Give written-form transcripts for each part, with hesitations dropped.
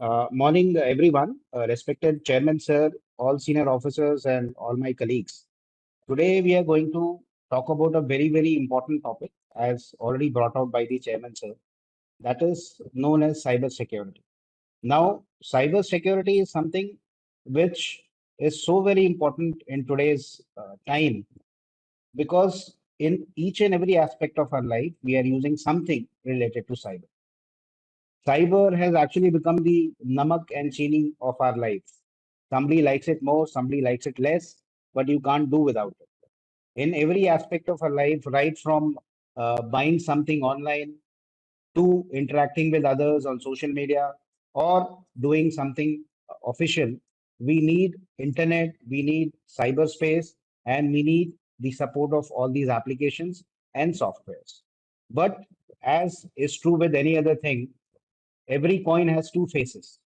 Morning, everyone. Respected Chairman, sir, all senior officers, and all my colleagues. Today, we are going to talk about a very, very important topic, as already brought out by the Chairman, sir. That is known as cyber security. Now, cyber security is something which is so very important in today's time because in each and every aspect of our life, we are using something related to cyber. Cyber has actually become the namak and chini of our life. Somebody likes it more, somebody likes it less, but you can't do without it. In every aspect of our life, right from buying something online to interacting with others on social media or doing something official, we need internet, we need cyberspace, and we need the support of all these applications and softwares. But as is true with any other thing, every coin has two faces.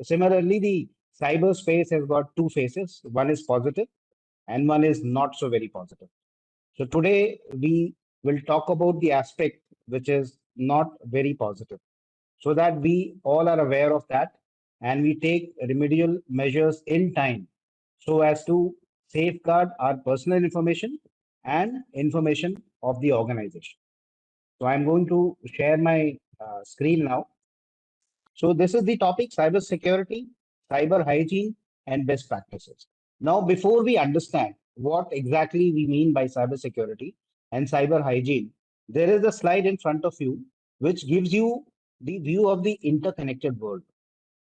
Similarly, the cyberspace has got two faces. One is positive and one is not so very positive. So today we will talk about the aspect which is not very positive so that we all are aware of that and we take remedial measures in time so as to safeguard our personal information and information of the organization. So I'm going to share my screen now. So this is the topic cyber security, cyber hygiene, and best practices. Now, before we understand what exactly we mean by cyber security and cyber hygiene, there is a slide in front of you which gives you the view of the interconnected world.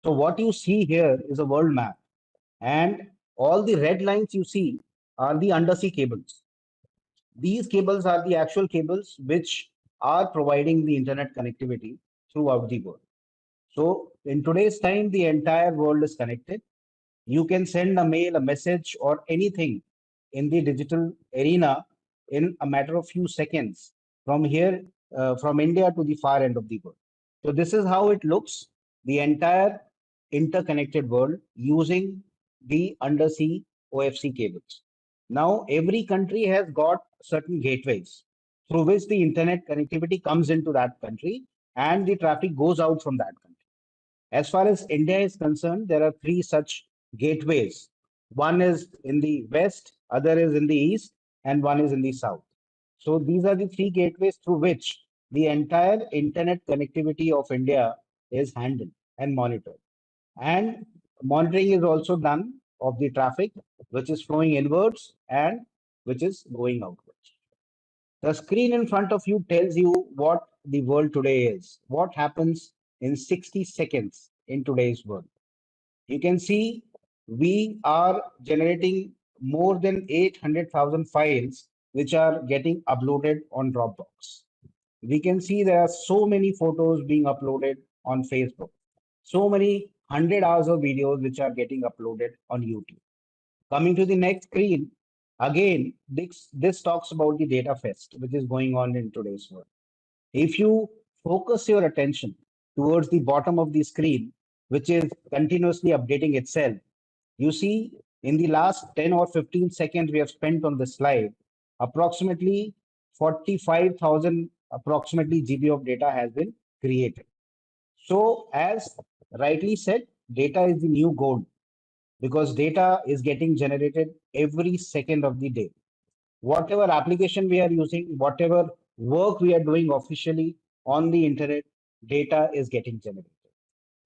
So what you see here is a world map, and all the red lines you see are the undersea cables. These cables are the actual cables which are providing the internet connectivity throughout the world. So in today's time, the entire world is connected. You can send a mail, a message, or anything in the digital arena in a matter of few seconds from here, from India to the far end of the world. So this is how it looks, the entire interconnected world using the undersea OFC cables. Now, every country has got certain gateways through which the internet connectivity comes into that country and the traffic goes out from that country. As far as India is concerned, there are three such gateways. One is in the west, other is in the east, and one is in the south. So these are the three gateways through which the entire internet connectivity of India is handled and monitored. And monitoring is also done of the traffic which is flowing inwards and which is going outwards. The screen in front of you tells you what the world today is, what happens in 60 seconds in today's world. You can see we are generating more than 800,000 files which are getting uploaded on Dropbox. We can see there are so many photos being uploaded on Facebook, so many 100 hours of videos which are getting uploaded on YouTube. Coming to the next screen, again, this talks about the data fest, which is going on in today's world. If you focus your attention towards the bottom of the screen, which is continuously updating itself, you see in the last 10 or 15 seconds we have spent on the slide, approximately 45,000 approximately GB of data has been created. So as rightly said, data is the new gold because data is getting generated every second of the day. Whatever application we are using, whatever work we are doing officially on the internet, data is getting generated.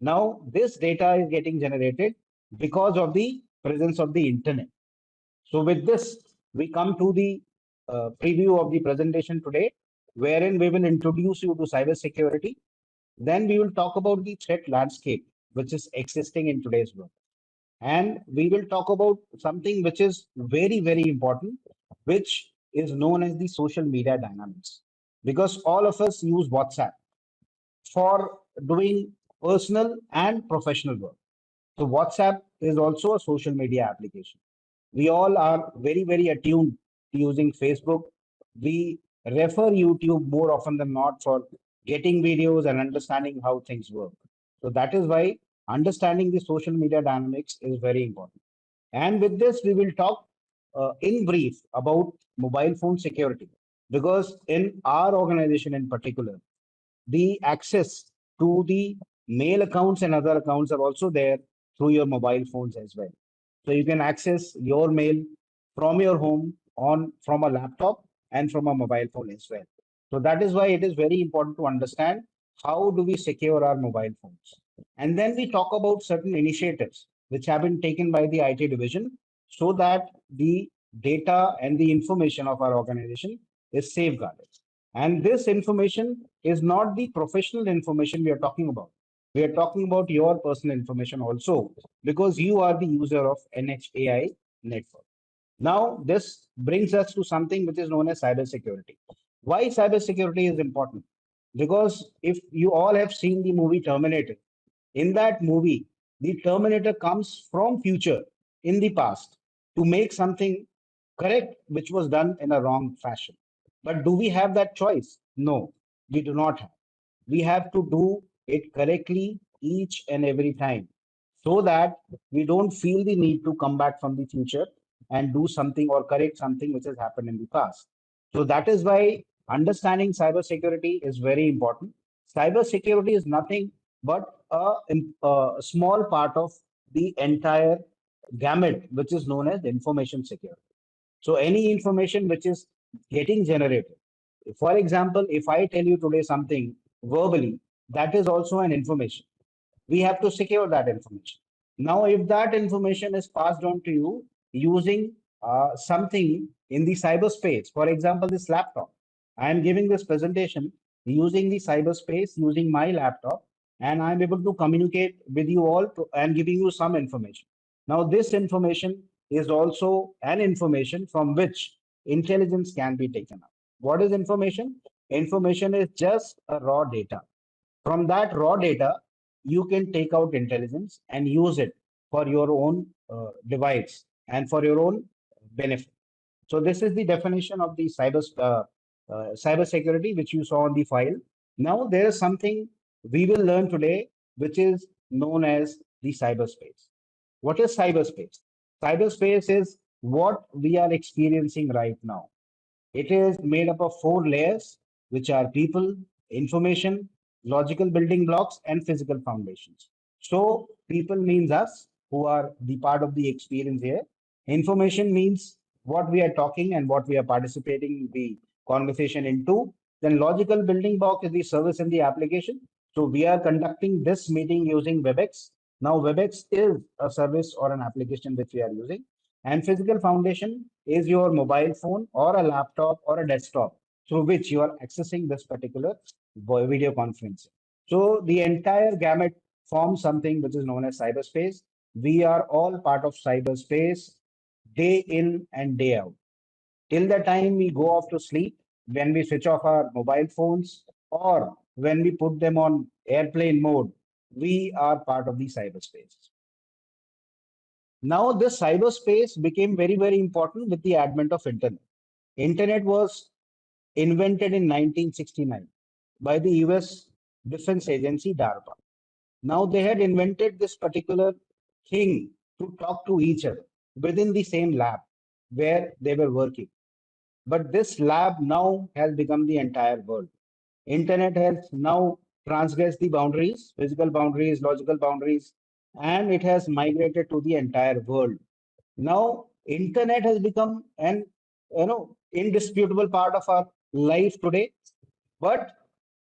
Now, this data is getting generated because of the presence of the internet. So with this, we come to the preview of the presentation today, wherein we will introduce you to cybersecurity. Then we will talk about the threat landscape, which is existing in today's world. And we will talk about something which is very, very important, which is known as the social media dynamics. Because all of us use WhatsApp for doing personal and professional work. So WhatsApp is also a social media application. We all are very, very attuned to using Facebook. We refer YouTube more often than not for getting videos and understanding how things work. So that is why understanding the social media dynamics is very important. And with this, we will talk in brief about mobile phone security because in our organization in particular, the access to the Mail accounts and other accounts are also there through your mobile phones as well. So you can access your mail from your home on from a laptop and from a mobile phone as well. So that is why it is very important to understand how do we secure our mobile phones. And then we talk about certain initiatives which have been taken by the IT division so that the data and the information of our organization is safeguarded. And this information is not the professional information we are talking about. We are talking about your personal information also because you are the user of NHAI network. Now, this brings us to something which is known as cybersecurity. Why cybersecurity is important? Because if you all have seen the movie Terminator, in that movie, the Terminator comes from future in the past to make something correct which was done in a wrong fashion. But do we have that choice? No, we do not have. We have to do it correctly each and every time so that we don't feel the need to come back from the future and do something or correct something which has happened in the past. So that is why understanding cybersecurity is very important. Cybersecurity is nothing but a small part of the entire gamut, which is known as information security. So any information which is getting generated. For example, if I tell you today something verbally, that is also an information. We have to secure that information. Now, if that information is passed on to you using something in the cyberspace, for example, this laptop, I am giving this presentation using the cyberspace, using my laptop, and I'm able to communicate with you all and giving you some information. Now, this information is also an information from which intelligence can be taken up. What is information? Information is just a raw data. From that raw data, you can take out intelligence and use it for your own device and for your own benefit. So this is the definition of the cyber security which you saw on the file. Now there is something we will learn today, which is known as the cyberspace. What is cyberspace? Cyberspace is what we are experiencing right now. It is made up of four layers, which are people, information, logical building blocks, and physical foundations. So, people means us, who are the part of the experience here. Information means what we are talking and what we are participating the conversation into. Then, logical building block is the service and the application. So, we are conducting this meeting using WebEx. Now, WebEx is a service or an application which we are using. And physical foundation is your mobile phone or a laptop or a desktop through which you are accessing this particular video conference. So the entire gamut forms something which is known as cyberspace. We are all part of cyberspace day in and day out. Till the time we go off to sleep, when we switch off our mobile phones or when we put them on airplane mode, we are part of the cyberspace. Now, this cyberspace became very, very important with the advent of internet. Internet was invented in 1969 by the US Defense Agency DARPA. Now, they had invented this particular thing to talk to each other within the same lab where they were working. But this lab now has become the entire world. Internet has now transgressed the boundaries, physical boundaries, logical boundaries, and it has migrated to the entire world. Now, internet has become an indisputable part of our life today. But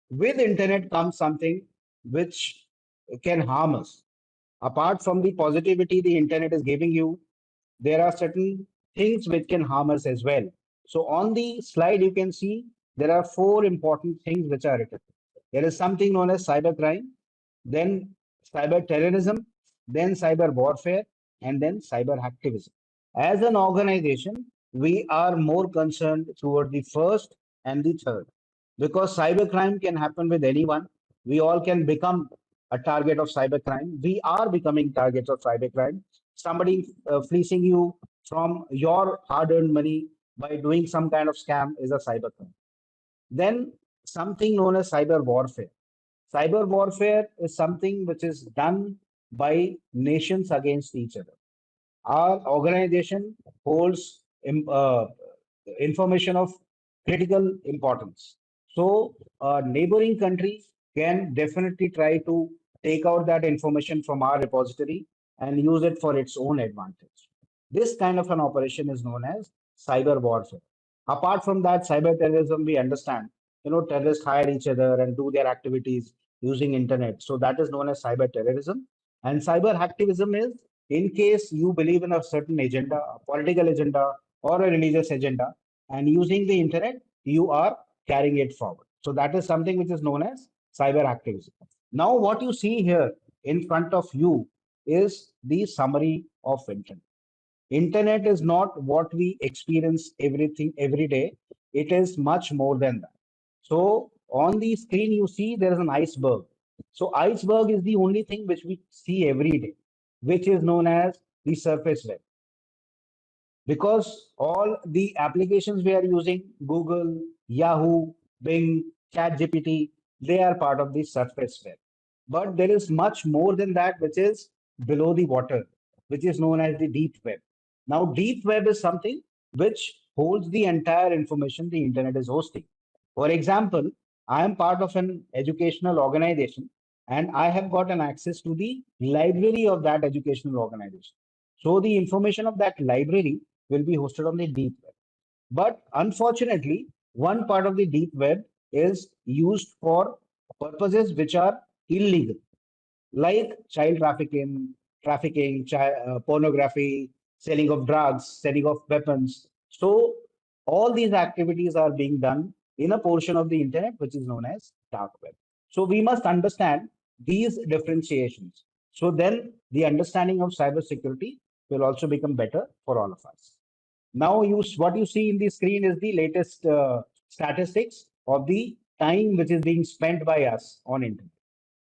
with internet comes something which can harm us. Apart from the positivity the internet is giving you, there are certain things which can harm us as well. So on the slide, you can see there are four important things which are written. There is something known as cybercrime, then cyber terrorism, then cyber warfare, and then cyber activism. As an organization, we are more concerned toward the first and the third because cybercrime can happen with anyone. We all can become a target of cybercrime. We are becoming targets of cybercrime. Somebody fleecing you from your hard earned money by doing some kind of scam is a cybercrime. Then something known as cyber warfare. Cyber warfare is something which is done by nations against each other. Our organization holds information of critical importance. So, a neighboring country can definitely try to take out that information from our repository and use it for its own advantage. This kind of an operation is known as cyber warfare. Apart from that, cyber terrorism, we understand, terrorists hire each other and do their activities using internet. So that is known as cyber terrorism. And cyber hacktivism is in case you believe in a certain agenda, a political agenda or a religious agenda, and using the internet, you are carrying it forward. So that is something which is known as cyber activism. Now, what you see here in front of you is the summary of internet. Internet is not what we experience everything every day. It is much more than that. So on the screen, you see there is an iceberg. So iceberg is the only thing which we see every day, which is known as the surface web, because all the applications we are using, Google, Yahoo, Bing, ChatGPT, they are part of the surface web. But there is much more than that, which is below the water, which is known as the deep web. Now, deep web is something which holds the entire information the internet is hosting. For example, I am part of an educational organization and I have got an access to the library of that educational organization. So the information of that library will be hosted on the deep web. But unfortunately, one part of the deep web is used for purposes which are illegal, like child trafficking, pornography, selling of drugs, selling of weapons. So all these activities are being done in a portion of the internet which is known as dark web. So we must understand these differentiations. So then the understanding of cybersecurity will also become better for all of us. Now, what you see in the screen is the latest statistics of the time which is being spent by us on internet.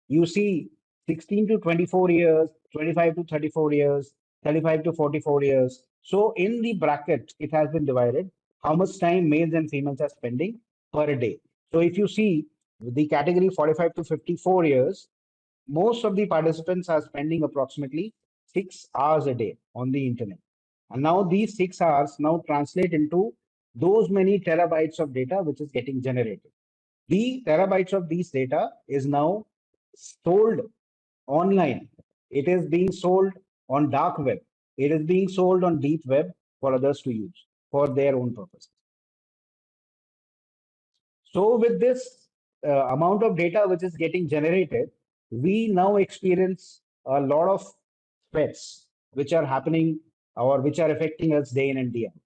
You see 16 to 24 years, 25 to 34 years, 35 to 44 years. So in the bracket, it has been divided how much time males and females are spending per day. So if you see the category 45 to 54 years, most of the participants are spending approximately 6 hours a day on the internet. And now these 6 hours now translate into those many terabytes of data which is getting generated. The terabytes of these data is now sold online. It is being sold on dark web. It is being sold on deep web for others to use for their own purposes. So with this amount of data which is getting generated, we now experience a lot of threats which are happening or which are affecting us day in and day out.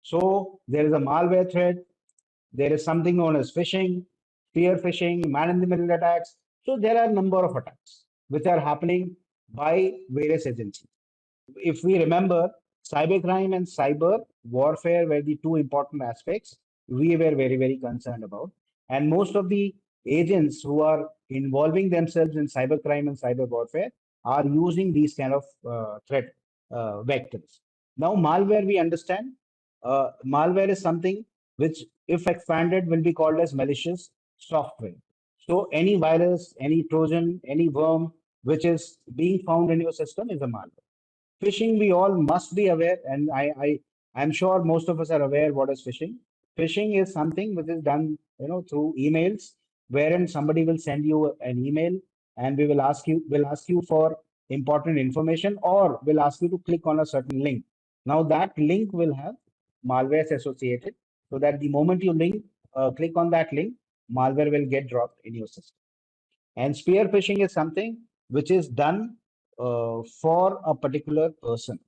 So there is a malware threat. There is something known as phishing, spear phishing, man-in-the-middle attacks. So there are a number of attacks which are happening by various agencies. If we remember, cybercrime and cyber warfare were the two important aspects we were very, very concerned about. And most of the agents who are involving themselves in cybercrime and cyber warfare are using these kind of threat vectors. Now, malware, we understand. Malware is something which, if expanded, will be called as malicious software. So, any virus, any Trojan, any worm which is being found in your system is a malware. Phishing, we all must be aware, and I'm sure most of us are aware what is phishing. Phishing is something which is done, through emails, wherein somebody will send you an email and will ask you for important information, or will ask you to click on a certain link. Now that link will have malwares associated, so that the moment you click on that link, malware will get dropped in your system. And spear phishing is something which is done for a particular person.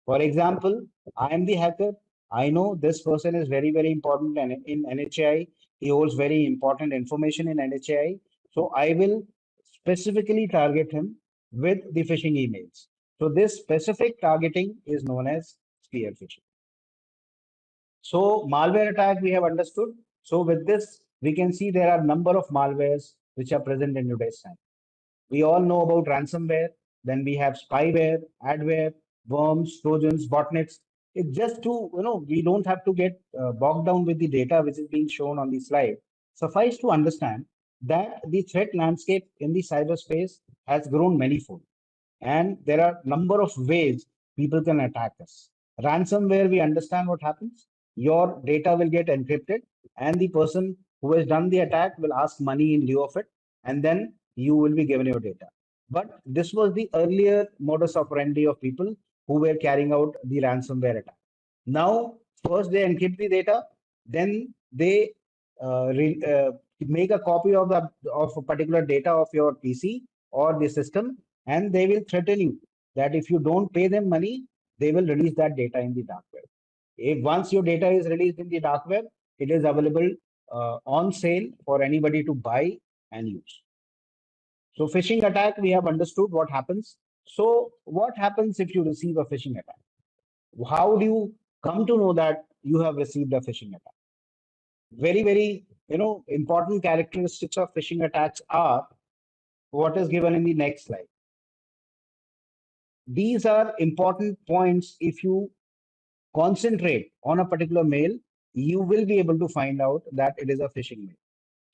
For example, I am the hacker. I know this person is very, very important in NHAI. He holds very important information in NHAI. So I will specifically target him with the phishing emails. So this specific targeting is known as spear phishing. So malware attack we have understood. So with this, we can see there are number of malwares which are present in today's time. We all know about ransomware. Then we have spyware, adware, worms, trojans, botnets. It's just to, we don't have to get bogged down with the data which is being shown on the slide. Suffice to understand that the threat landscape in the cyberspace has grown manifold. And there are number of ways people can attack us. Ransomware, we understand what happens. Your data will get encrypted, and the person who has done the attack will ask money in lieu of it, and then you will be given your data. But this was the earlier modus operandi of people who were carrying out the ransomware attack. Now, first they encrypt the data, then they make a copy of the of a particular data of your PC or the system, and they will threaten you that if you don't pay them money, they will release that data in the dark web. If once your data is released in the dark web, it is available on sale for anybody to buy and use. So phishing attack, we have understood what happens. So what happens if you receive a phishing attack? How do you come to know that you have received a phishing attack? Very, very, important characteristics of phishing attacks are what is given in the next slide. These are important points. If you concentrate on a particular mail, you will be able to find out that it is a phishing mail.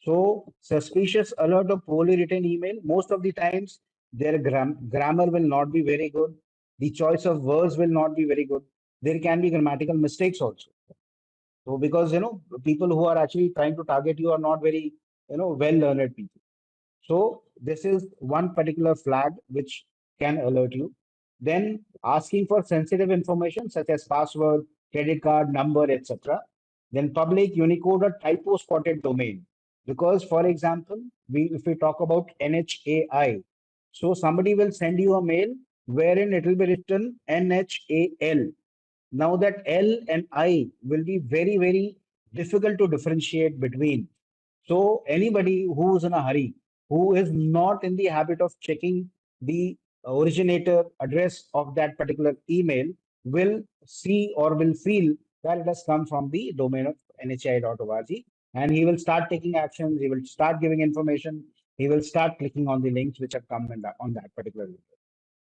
So suspicious alert or poorly written email, most of the times their grammar will not be very good. The choice of words will not be very good. There can be grammatical mistakes also. So because people who are actually trying to target you are not very well learned people. So this is one particular flag which can alert you. Then asking for sensitive information such as password, credit card number, etc. Then public Unicode or typo spotted domain. Because for example, if we talk about NHAI, so somebody will send you a mail wherein it will be written NHAL. Now that L and I will be very, very difficult to differentiate between. So anybody who is in a hurry, who is not in the habit of checking the originator address of that particular email will see or will feel that it has come from the domain of nhi.org, and he will start taking actions, he will start giving information, he will start clicking on the links which have come on that particular email.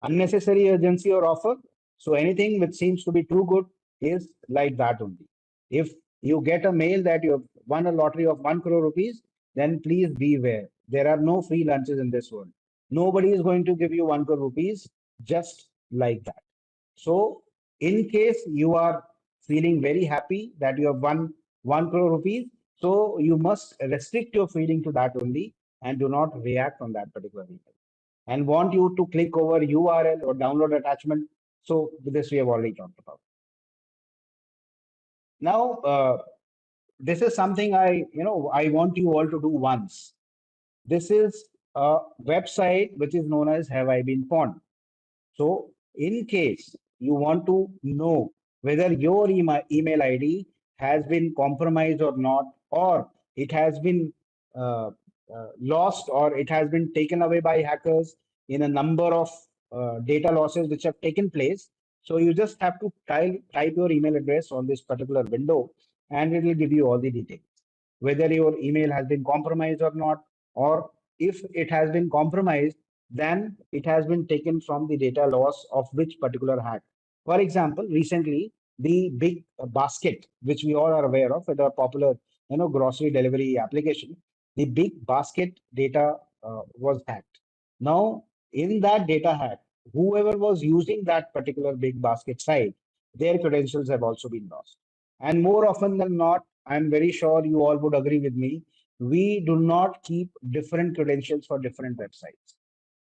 Unnecessary urgency or offer. So anything which seems to be too good is like that only. If you get a mail that you have won a lottery of 1 crore rupees, then please beware. There are no free lunches in this world. Nobody is going to give you 1 crore rupees just like that. So in case you are feeling very happy that you have won 1 crore rupees, so you must restrict your feeling to that only and do not react on that particular email and want you to click over URL or download attachment. So this we have already talked about. Now, this is something I want you all to do once. This is a website which is known as Have I Been Pawned? So in case you want to know whether your email ID has been compromised or not, or it has been uh, lost, or it has been taken away by hackers in a number of data losses which have taken place. So you just have to type your email address on this particular window and it will give you all the details, whether your email has been compromised or not, or if it has been compromised, then it has been taken from the data loss of which particular hack. For example, recently the big basket, which we all are aware of, the popular grocery delivery application, the big basket data was hacked. Now, in that data hack, whoever was using that particular big basket site, their credentials have also been lost. And more often than not, I'm very sure you all would agree with me, we do not keep different credentials for different websites.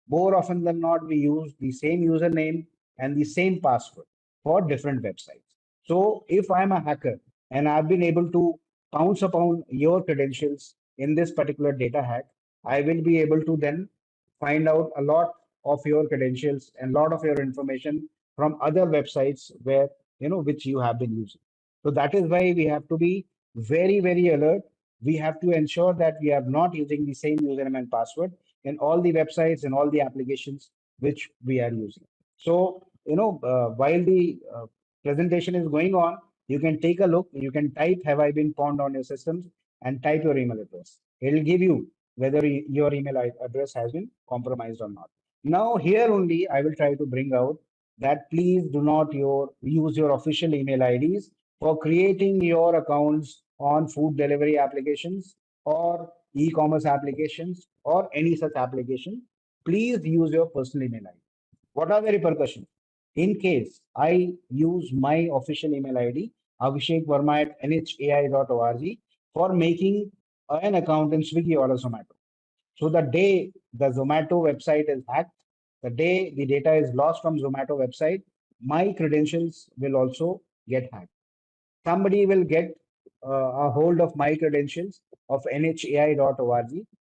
More often than not, we use the same username and the same password for different websites. So if I'm a hacker and I've been able to pounce upon your credentials in this particular data hack, I will be able to then find out a lot of your credentials and a lot of your information from other websites where, which you have been using. So that is why we have to be very, very alert. We have to ensure that we are not using the same username and password in all the websites and all the applications which we are using. So, while the presentation is going on, you can take a look. You can type "Have I been pawned" on your systems and type your email address. It will give you whether your email address has been compromised or not. Now, here only I will try to bring out that please do not use your official email IDs for creating your accounts on food delivery applications or e-commerce applications or any such application. Please use your personal email ID. What are the repercussions? In case I use my official email ID, Abhishek Verma at nhai.org, for making an account in Swiggy or Zomato. So the day the Zomato website is hacked, The day the data is lost from Zomato website, my credentials will also get hacked. Somebody will get a hold of my credentials of nhai.org,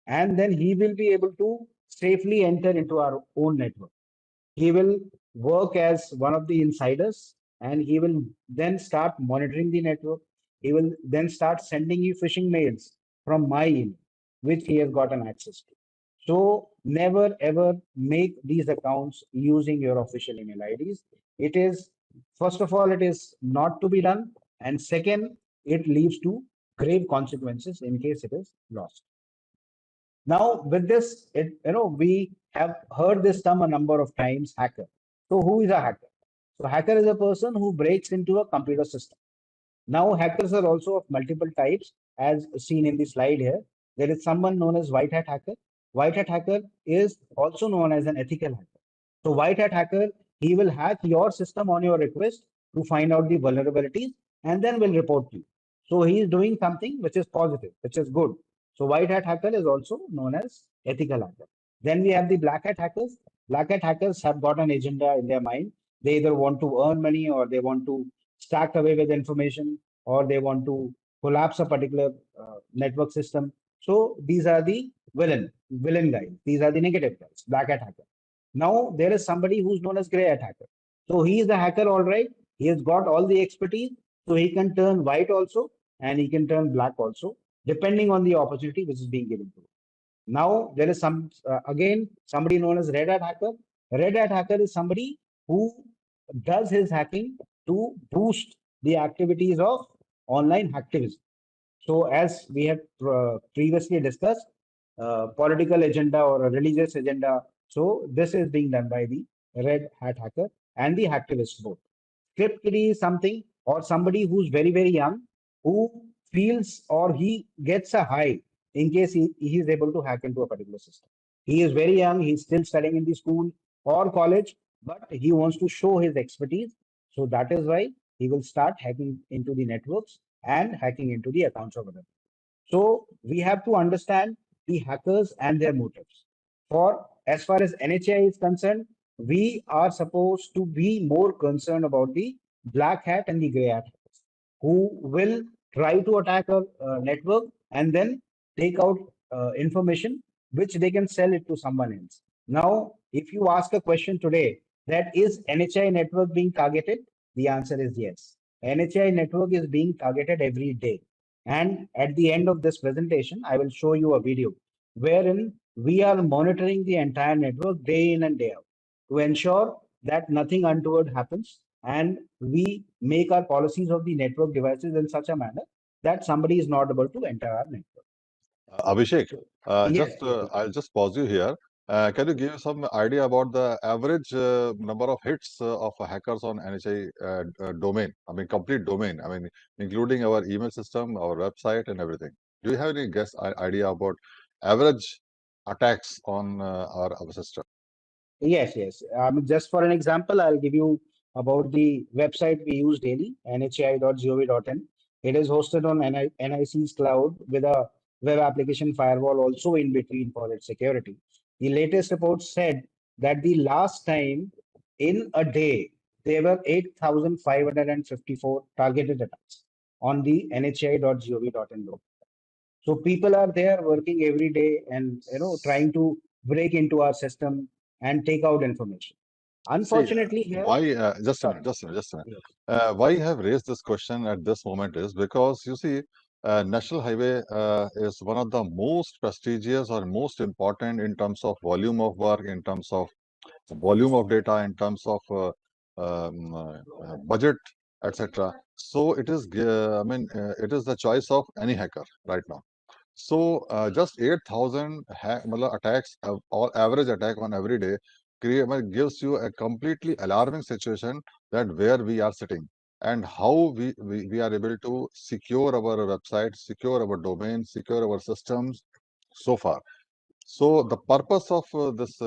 and then he will be able to safely enter into our own network. He will work as one of the insiders, and he will then start monitoring the network. He will then start sending you phishing mails from my email, which he has gotten access to. So never ever make these accounts using your official email IDs. It is, first of all, it is not to be done. And second, it leads to grave consequences in case it is lost. Now, with this, we have heard this term a number of times, hacker. So, who is a hacker? So, hacker is a person who breaks into a computer system. Now, hackers are also of multiple types, as seen in the slide here. There is someone known as white hat hacker. White hat hacker is also known as an ethical hacker. So, white hat hacker, he will hack your system on your request to find out the vulnerabilities and then will report to you. So, he is doing something which is positive, which is good. So, white hat hacker is also known as ethical hacker. Then we have the black hat hackers. Black hat hackers have got an agenda in their mind. They either want to earn money or they want to stack away with information or they want to collapse a particular network system. So these are the villain guys. These are the negative guys, black hat hacker. Now there is somebody who's known as gray hat hacker. So he is the hacker, all right. He has got all the expertise, so he can turn white also and he can turn black also, depending on the opportunity which is being given to him. Now there is again somebody known as red hat hacker. Red hat hacker is somebody who does his hacking to boost the activities of online hacktivism. So as we have previously discussed, political agenda or a religious agenda. So this is being done by the red hat hacker and the hacktivist both. Script kiddie is something or somebody who's very, very young who feels or he gets a high in case he is able to hack into a particular system. He is very young, he's still studying in the school or college, but he wants to show his expertise. So that is why he will start hacking into the networks and hacking into the accounts of others. So we have to understand the hackers and their motives. For as far as NHI is concerned, we are supposed to be more concerned about the black hat and the gray hat who will try to attack a network and then take out information which they can sell it to someone else. Now, if you ask a question today that is NHI network being targeted, the answer is yes. NHI network is being targeted every day. And at the end of this presentation, I will show you a video wherein we are monitoring the entire network day in and day out to ensure that nothing untoward happens and we make our policies of the network devices in such a manner that somebody is not able to enter our network. Abhishek, Yes, yes. I'll just pause you here. Can you give some idea about the average number of hits of hackers on NHI domain? I mean, complete domain. I mean, including our email system, our website, and everything. Do you have any idea about average attacks on our system? Yes, yes. Just for an example, I'll give you about the website we use daily, nhai.gov.in. It is hosted on NIC's cloud with a web application firewall also in between for its security. The latest report said that the last time in a day, there were 8,554 targeted attacks on the nhai.gov.in. So people are there working every day and trying to break into our system and take out information. See, Unfortunately, here, why, sorry, just a minute. yes, Why I have raised this question at this moment is because you see, National Highway is one of the most prestigious or most important in terms of volume of work, in terms of volume of data, in terms of budget, etc. So it is, it is the choice of any hacker right now. So just 8,000 attacks, or average attack on every day, gives you a completely alarming situation that where we are sitting and how we are able to secure our website, secure our domain, secure our systems so far. So the purpose of this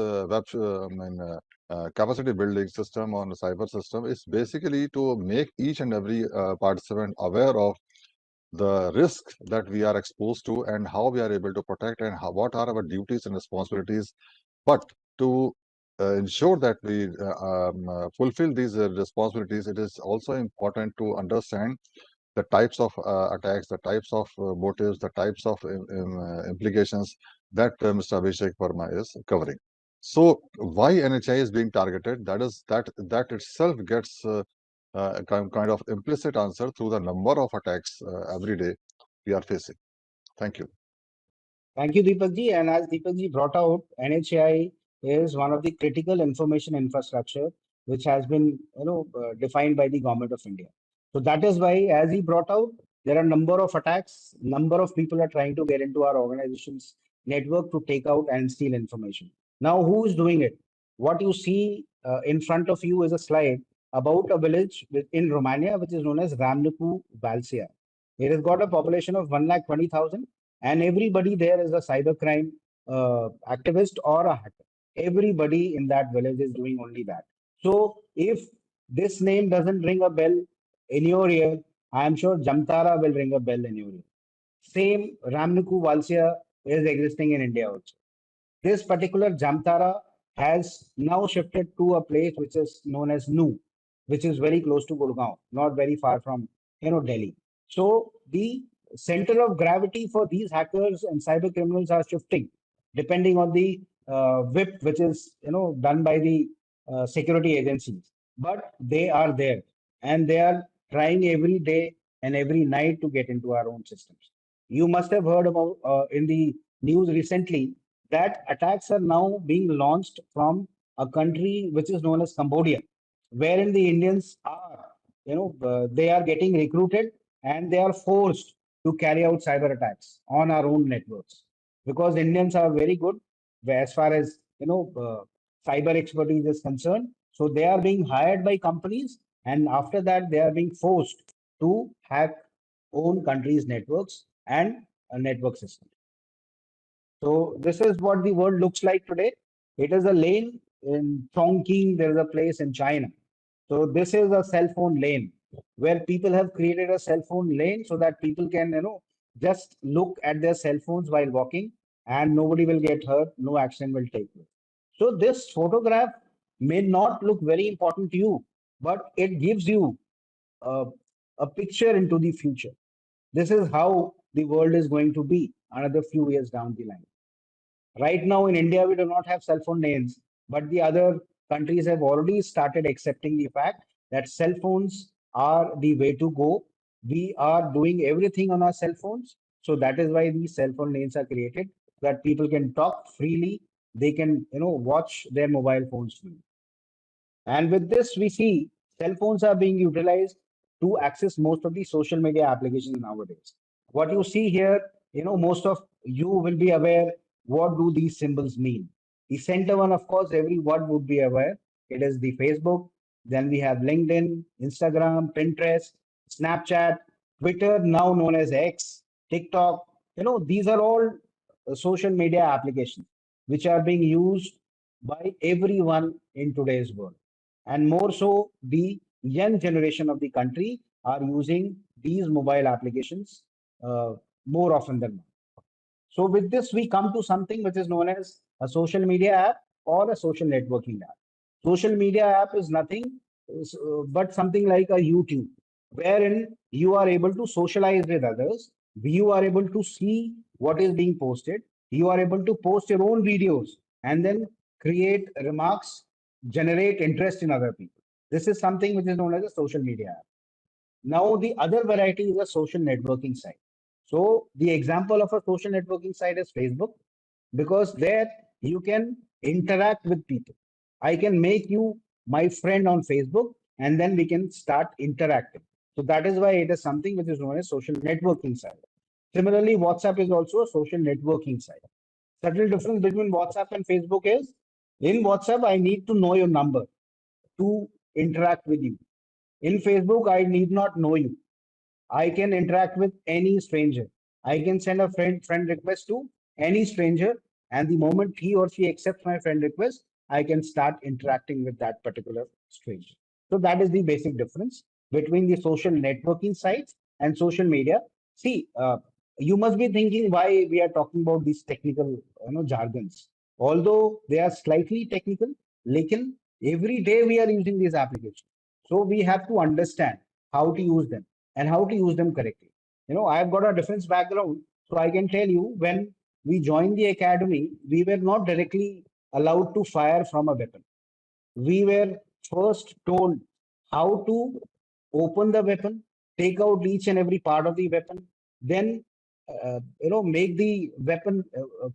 capacity building system on the cyber system is basically to make each and every participant aware of the risk that we are exposed to and how we are able to protect and what are our duties and responsibilities. But to ensure that we fulfill these responsibilities, it is also important to understand the types of attacks, the types of motives, the types of implications that Mr. Abhishek Verma is covering. So, why NHI is being targeted? That itself gets a kind of implicit answer through the number of attacks every day we are facing. Thank you. Thank you, Deepak ji. And as Deepak ji brought out, NHAI is one of the critical information infrastructure which has been, defined by the government of India. So that is why, as he brought out, there are number of attacks, number of people are trying to get into our organization's network to take out and steal information. Now, who is doing it? What you see in front of you is a slide about a village in Romania, which is known as Ramnicu Valsia. It has got a population of 1,20,000, and everybody there is a cybercrime activist or a hacker. Everybody in that village is doing only that. So if this name doesn't ring a bell in your ear, I am sure Jamtara will ring a bell in your ear. Same Ramnuku Valsia is existing in India also. This particular Jamtara has now shifted to a place which is known as Nu, which is very close to Gurgaon, not very far from Delhi. So the center of gravity for these hackers and cyber criminals are shifting depending on the whip which is done by the security agencies. But they are there and they are trying every day and every night to get into our own systems. You must have heard about in the news recently that attacks are now being launched from a country which is known as Cambodia, wherein the Indians are, they are getting recruited and they are forced to carry out cyber attacks on our own networks because Indians are very good as far as cyber expertise is concerned. So they are being hired by companies, and after that they are being forced to hack own countries' networks and a network system. So this is what the world looks like today. It is a lane in Chongqing. There is a place in China. So this is a cell phone lane where people have created a cell phone lane so that people can, just look at their cell phones while walking and nobody will get hurt. No accident will take place. So this photograph may not look very important to you, but it gives you a, a picture into the future. This is how the world is going to be another few years down the line. Right now in India, we do not have cell phone lanes, but the other countries have already started accepting the fact that cell phones are the way to go. We are doing everything on our cell phones. So that is why these cell phone lanes are created, that people can talk freely. They can, watch their mobile phones freely. And with this, we see cell phones are being utilized to access most of the social media applications nowadays. What you see here, most of you will be aware what do these symbols mean. The center one, of course, everyone would be aware. It is the Facebook. Then we have LinkedIn, Instagram, Pinterest, Snapchat, Twitter, now known as X, TikTok. These are all social media applications which are being used by everyone in today's world. And more so, the young generation of the country are using these mobile applications uh, more often than not. So with this, we come to something which is known as a social media app or a social networking app. Social media app is nothing but something like a YouTube, wherein you are able to socialize with others. You are able to see what is being posted. You are able to post your own videos and then create remarks, generate interest in other people. This is something which is known as a social media app. Now, the other variety is a social networking site. So, the example of a social networking site is Facebook, because there you can interact with people. I can make you my friend on Facebook and then we can start interacting. So, that is why it is something which is known as social networking site. Similarly, WhatsApp is also a social networking site. Subtle difference between WhatsApp and Facebook is in WhatsApp, I need to know your number to interact with you. In Facebook, I need not know you. I can interact with any stranger. I can send a friend request to any stranger, and the moment he or she accepts my friend request, I can start interacting with that particular stranger. So that is the basic difference between the social networking sites and social media. See, you must be thinking why we are talking about these technical, jargons. Although they are slightly technical, लेकिन every day we are using these applications. So we have to understand how to use them and how to use them correctly. I've got a defense background, so I can tell you when we joined the academy, we were not directly allowed to fire from a weapon. We were first told how to open the weapon, take out each and every part of the weapon, then make the weapon,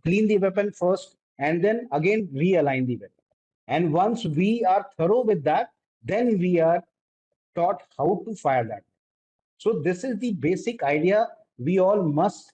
clean the weapon first, and then again realign the weapon. And once we are thorough with that, then we are taught how to fire that. So this is the basic idea we all must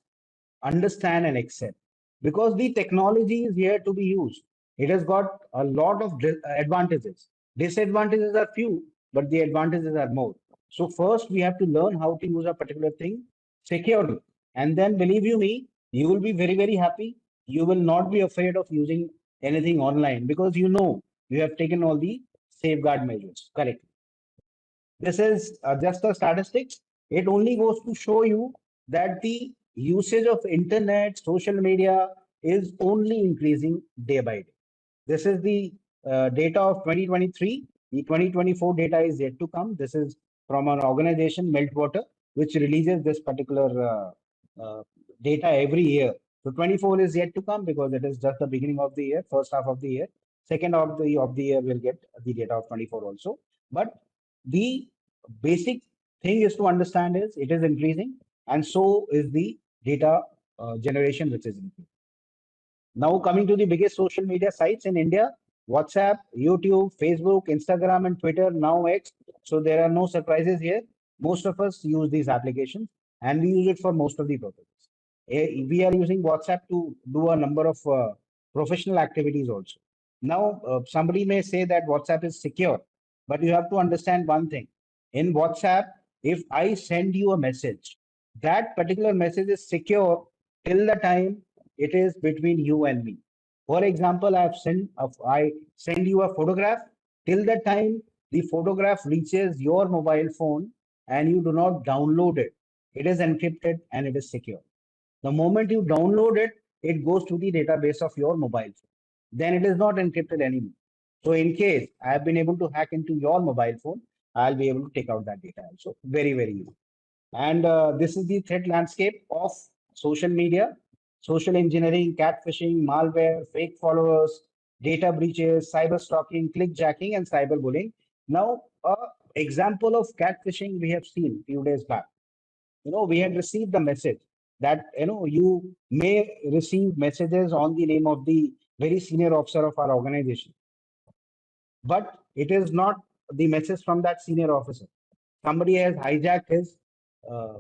understand and accept, because the technology is here to be used. It has got a lot of advantages. Disadvantages are few, but the advantages are more. So first we have to learn how to use a particular thing securely. And then believe you me, you will be very, very happy. You will not be afraid of using anything online because you know you have taken all the safeguard measures correctly. This is just a statistics. It only goes to show you that the usage of internet, social media is only increasing day by day. This is the data of 2023. The 2024 data is yet to come. This is from an organization, Meltwater, which releases this particular uh, data every year. So 24 is yet to come because it is just the beginning of the year, first half of the year. Second half of the year will get the data of 24 also. But the basic thing is to understand is it is increasing, and so is the data generation, which is increasing. Now, coming to the biggest social media sites in India: WhatsApp, YouTube, Facebook, Instagram, and Twitter, now X. So there are no surprises here. Most of us use these applications and we use it for most of the purposes. We are using WhatsApp to do a number of professional activities also. Now, somebody may say that WhatsApp is secure, but you have to understand one thing. In WhatsApp, if I send you a message, that particular message is secure till the time it is between you and me. For example, I send you a photograph. Till the time the photograph reaches your mobile phone and you do not download it, it is encrypted and it is secure. The moment you download it, it goes to the database of your mobile phone. Then it is not encrypted anymore. So in case I have been able to hack into your mobile phone, I'll be able to take out that data also. Very, very easy. And this is the threat landscape of social media: social engineering, catfishing, malware, fake followers, data breaches, cyber stalking, clickjacking, and cyberbullying. Now, example of catfishing we have seen few days back. We had received a message that you may receive messages on the name of the very senior officer of our organization, but it is not the message from that senior officer. Somebody has hijacked his uh,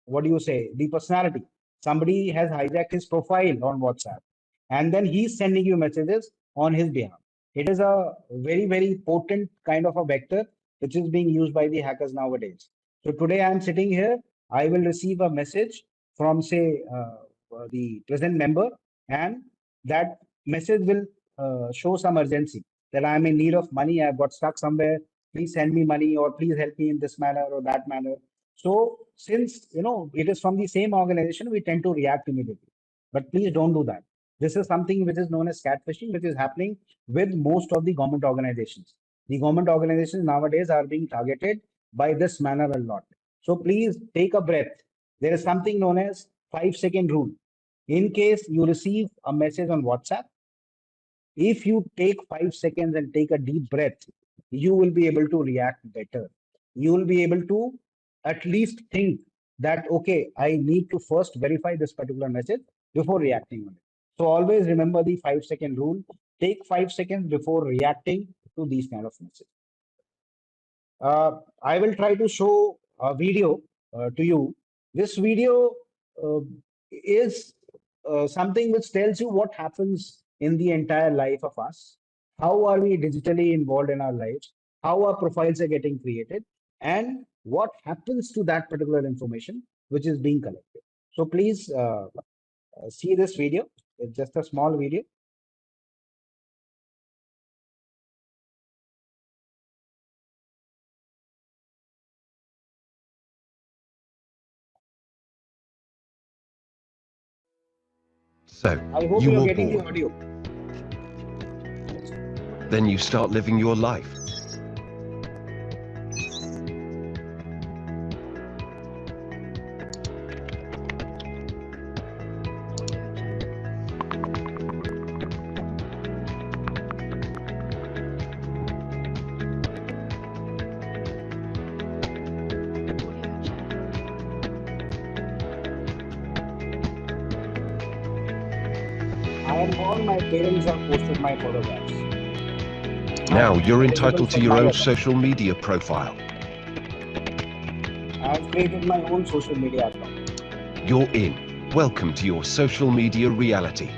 what do you say, the personality. Somebody has hijacked his profile on WhatsApp, and then he's sending you messages on his behalf. It is a very, very potent kind of a vector which is being used by the hackers nowadays. So today I'm sitting here, I will receive a message from, say, the present member, and that message will show some urgency that I'm in need of money, I've got stuck somewhere, please send me money, or please help me in this manner or that manner. So since it is from the same organization, we tend to react immediately. But please don't do that. This is something which is known as catfishing, which is happening with most of the government organizations. The government organizations nowadays are being targeted by this manner a lot. So please take a breath. There is something known as 5-second rule. In case you receive a message on WhatsApp, if you take 5 seconds and take a deep breath, you will be able to react better. You will be able to at least think that, okay, I need to first verify this particular message before reacting on it. So always remember the 5-second rule. Take 5 seconds before reacting to these kind of messages. I will try to show a video to you. This video uh, is something which tells you what happens in the entire life of us. How are we digitally involved in our lives? How our profiles are getting created? And what happens to that particular information which is being collected? So please see this video. It's just a small video. So, I hope you you are move getting the forward. audio. Yes. Then you start living your life. I am born, my parents have posted my photographs. Now I am you're eligible entitled to for your my own account. social media profile. I have created my own social media account. You're in. Welcome to your social media reality.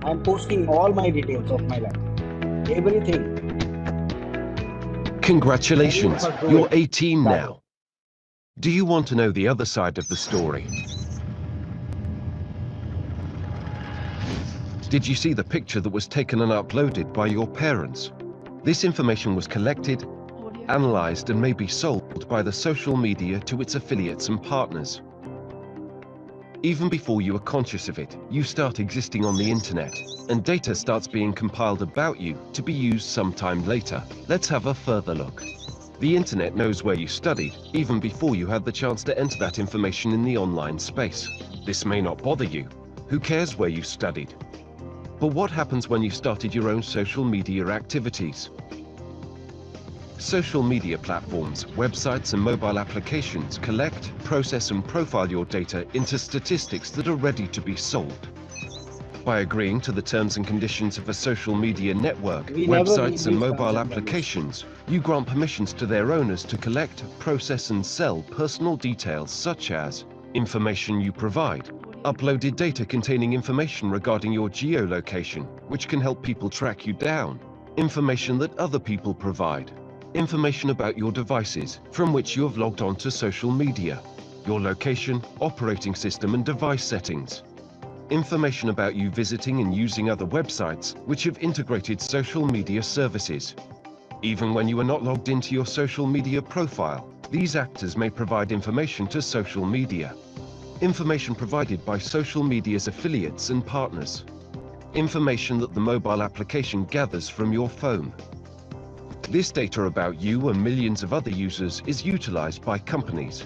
I am posting all my details of my life. Everything. Many of Congratulations, us do you're it 18 that way. now. Do you want to know the other side of the story? Did you see the picture that was taken and uploaded by your parents? This information was collected, analyzed, and may be sold by the social media to its affiliates and partners. Even before you are conscious of it, you start existing on the internet, and data starts being compiled about you to be used sometime later. Let's have a further look. The internet knows where you studied, even before you had the chance to enter that information in the online space. This may not bother you. Who cares where you studied? But what happens when you started your own social media activities? Social media platforms, websites, and mobile applications collect, process, and profile your data into statistics that are ready to be sold. By agreeing to the terms and conditions of a social media network, We never read websites, and these terms mobile and conditions. applications, you grant permissions to their owners to collect, process, and sell personal details such as information you provide, uploaded data containing information regarding your geolocation, which can help people track you down, information that other people provide, information about your devices from which you have logged on to social media, your location, operating system, and device settings, information about you visiting and using other websites which have integrated social media services. Even when you are not logged into your social media profile, these actors may provide information to social media. Information provided by social media's affiliates and partners. Information that the mobile application gathers from your phone. This data about you and millions of other users is utilized by companies.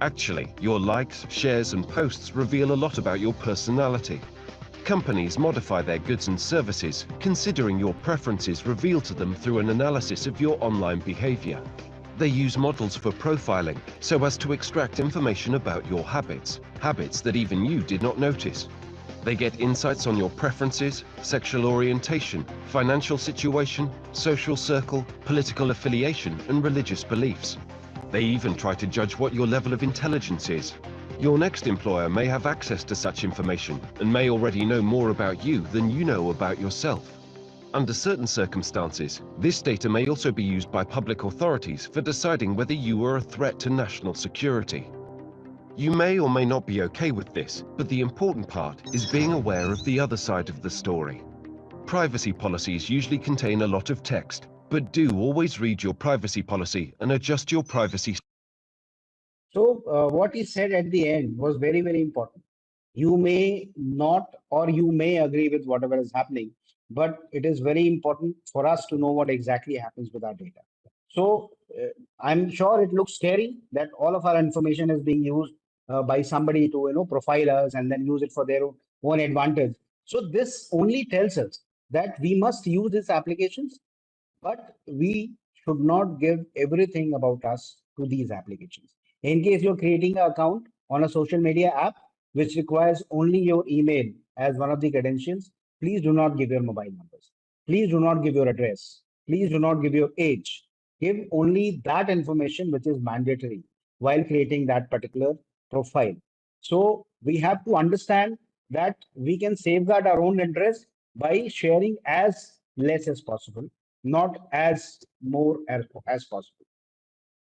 Actually, your likes, shares, and posts reveal a lot about your personality. Companies modify their goods and services, considering your preferences revealed to them through an analysis of your online behavior. They use models for profiling so as to extract information about your habits, habits that even you did not notice. They get insights on your preferences, sexual orientation, financial situation, social circle, political affiliation, and religious beliefs. They even try to judge what your level of intelligence is. Your next employer may have access to such information and may already know more about you than you know about yourself. Under certain circumstances, this data may also be used by public authorities for deciding whether you are a threat to national security. You may or may not be okay with this, but the important part is being aware of the other side of the story. Privacy policies usually contain a lot of text, but do always read your privacy policy and adjust your privacy. So, what he said at the end was very, very important. You may not or you may agree with whatever is happening, but it is very important for us to know what exactly happens with our data. So, I'm sure it looks scary that all of our information is being used by somebody to profile us and then use it for their own advantage. So, this only tells us that we must use these applications, but we should not give everything about us to these applications. In case you're creating an account on a social media app, which requires only your email as one of the credentials, please do not give your mobile numbers. Please do not give your address. Please do not give your age. Give only that information which is mandatory while creating that particular profile. So we have to understand that we can safeguard our own interest by sharing as less as possible not as more as possible.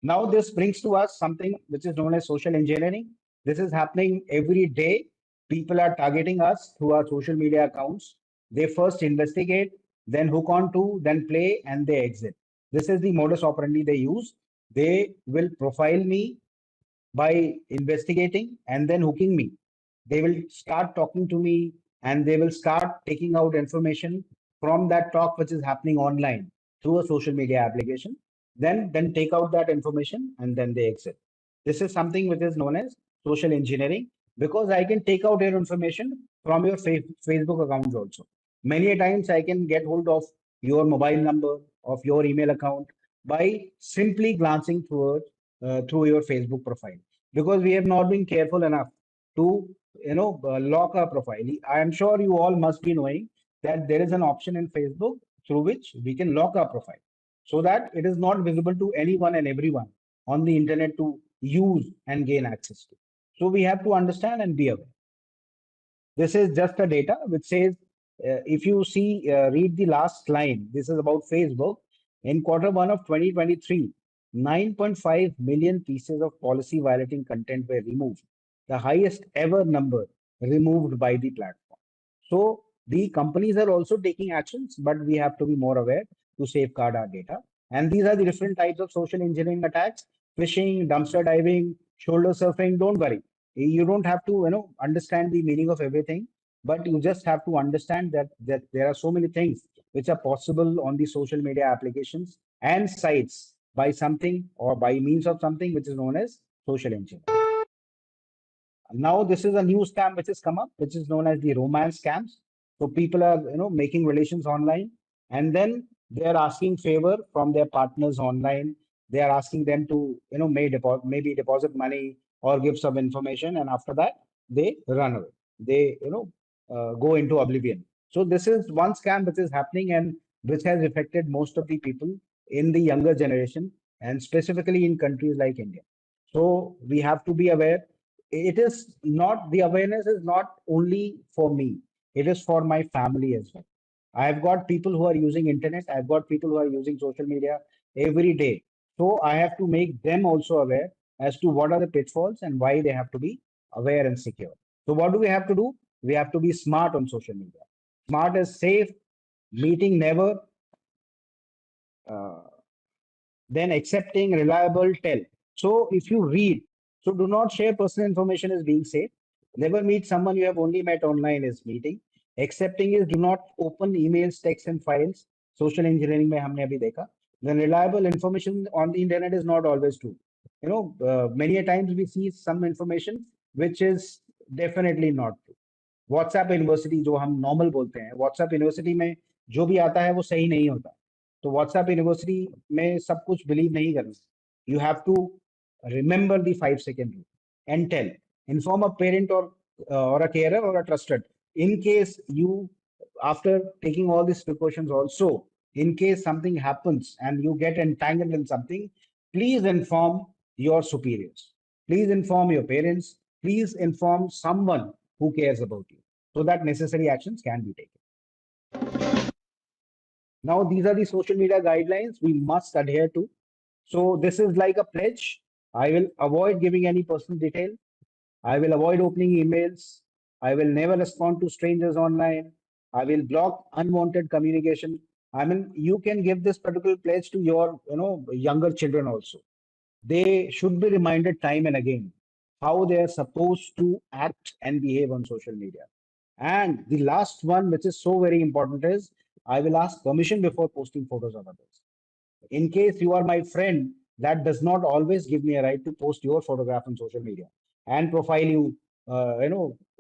Now, this brings to us something which is known as social engineering. This is happening every day. People are targeting us through our social media accounts. They first investigate, then hook on to, then play, and they exit. This is the modus operandi they use. They will profile me by investigating and then hooking me. They will start talking to me and they will start taking out information from that talk which is happening online through a social media application. Then take out that information and then they exit. This is something which is known as social engineering because I can take out your information from your Facebook accounts also. Many a times I can get hold of your mobile number, of your email account by simply glancing through your Facebook profile because we have not been careful enough to lock our profile. I am sure you all must be knowing that there is an option in Facebook through which we can lock our profile so that it is not visible to anyone and everyone on the internet to use and gain access to. So we have to understand and be aware. This is just a data which says, if you see, read the last line, this is about Facebook. In quarter one of 2023, 9.5 million pieces of policy violating content were removed, the highest ever number removed by the platform. So the companies are also taking actions, but we have to be more aware to safeguard our data. And these are the different types of social engineering attacks: phishing, dumpster diving, shoulder surfing. Don't worry, you don't have to understand the meaning of everything, but you just have to understand that there are so many things which are possible on the social media applications and sites by something or by means of something which is known as social engineering. Now this is a new scam which has come up, which is known as the romance scams. So people are making relations online, and then they are asking favor from their partners online. They are asking them to maybe deposit money or give some information, and after that they run away. They go into oblivion. So this is one scam which is happening and which has affected most of the people in the younger generation and specifically in countries like India. So we have to be aware. It is not, the awareness is not only for me, it is for my family as well. I've got people who are using internet, I've got people who are using social media every day. So I have to make them also aware as to what are the pitfalls and why they have to be aware and secure. So what do we have to do? We have to be smart on social media. Smart is safe, meeting never, uh, then accepting, reliable, tell. So if you read, so do not share personal information as being safe. Never meet someone you have only met online as meeting. Accepting is do not open emails, texts, and files. Social engineering में हमने अभी देखा. Then reliable information on the internet is not always true. Many a times we see some information which is definitely not true. WhatsApp university जो हम normal बोलते हैं, WhatsApp university में जो भी आता है वो सही नहीं होता. तो व्हाट्सएप यूनिवर्सिटी में सब कुछ बिलीव नहीं करना. You have to remember the 5 second rule and tell, inform a parent or a carer or a trusted. In case you, after taking all these precautions also, in case something happens and you get entangled in something, please inform your superiors, please inform your parents, please inform someone who cares about you so that necessary actions can be taken. Now, these are the social media guidelines we must adhere to. So this is like a pledge. I will avoid giving any personal detail. I will avoid opening emails. I will never respond to strangers online. I will block unwanted communication. I mean, you can give this particular pledge to your, younger children also. They should be reminded time and again how they are supposed to act and behave on social media. And the last one, which is so very important, is I will ask permission before posting photos of others. In case you are my friend, that does not always give me a right to post your photograph on social media and profile you,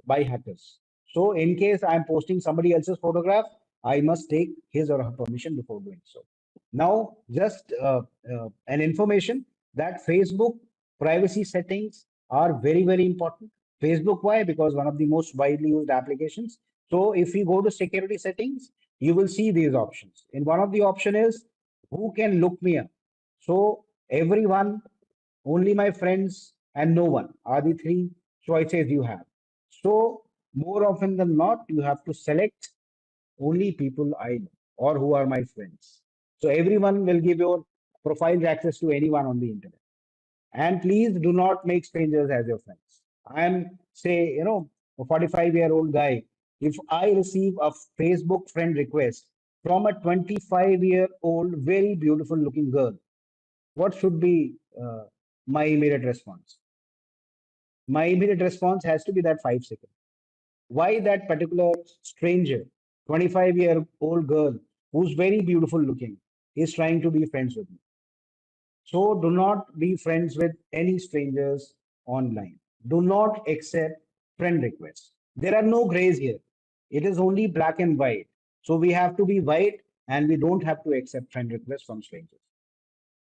by hackers. So in case I'm posting somebody else's photograph, I must take his or her permission before doing so. Now, just an information that Facebook privacy settings are very, very important. Facebook, why? Because one of the most widely used applications. So if you go to security settings, you will see these options. And one of the option is who can look me up. So everyone, only my friends, and no one are the three choices you have. So more often than not, you have to select only people I know or who are my friends. So everyone will give your profile access to anyone on the internet. And please do not make strangers as your friends. I am, say, a 45-year-old guy. If I receive a Facebook friend request from a 25-year-old, very beautiful looking girl, what should be my immediate response? My immediate response has to be that 5 seconds. Why that particular stranger, 25-year-old girl who's very beautiful looking, is trying to be friends with me? So do not be friends with any strangers online. Do not accept friend requests. There are no grays here. It is only black and white. So we have to be white and we don't have to accept friend requests from strangers.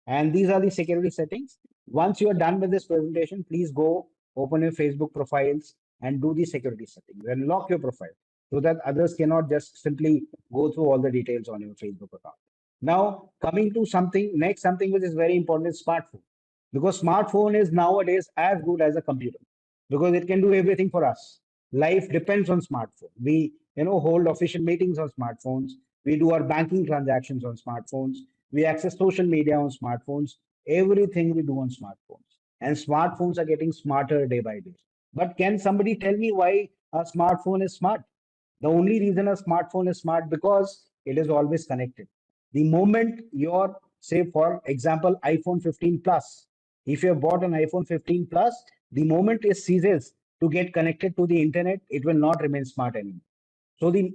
And these are the security settings. Once you are done with this presentation, please go open your Facebook profiles and do the security settings and lock your profile so that others cannot just simply go through all the details on your Facebook account. Now, coming to something which is very important is smartphone. Because smartphone is nowadays as good as a computer because it can do everything for us. Life depends on smartphone. We, hold official meetings on smartphones. We do our banking transactions on smartphones. We access social media on smartphones. Everything we do on smartphones. And smartphones are getting smarter day by day. But can somebody tell me why a smartphone is smart? The only reason a smartphone is smart because it is always connected. The moment your, say, for example, iPhone 15 Plus, if you have bought an iPhone 15 Plus, the moment it ceases to get connected to the internet, it will not remain smart anymore. So the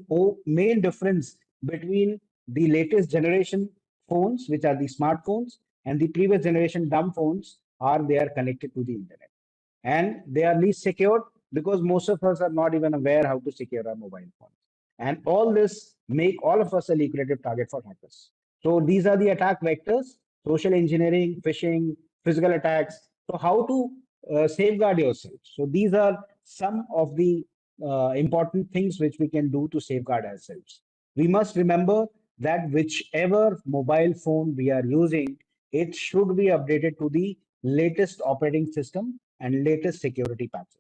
main difference between the latest generation phones, which are the smartphones, and the previous generation dumb phones are they are connected to the internet. And they are least secured because most of us are not even aware how to secure our mobile phones. And all this make all of us a lucrative target for hackers. So these are the attack vectors: social engineering, phishing, physical attacks. So how to safeguard yourself? So these are some of the important things which we can do to safeguard ourselves. We must remember that whichever mobile phone we are using, it should be updated to the latest operating system and latest security patches.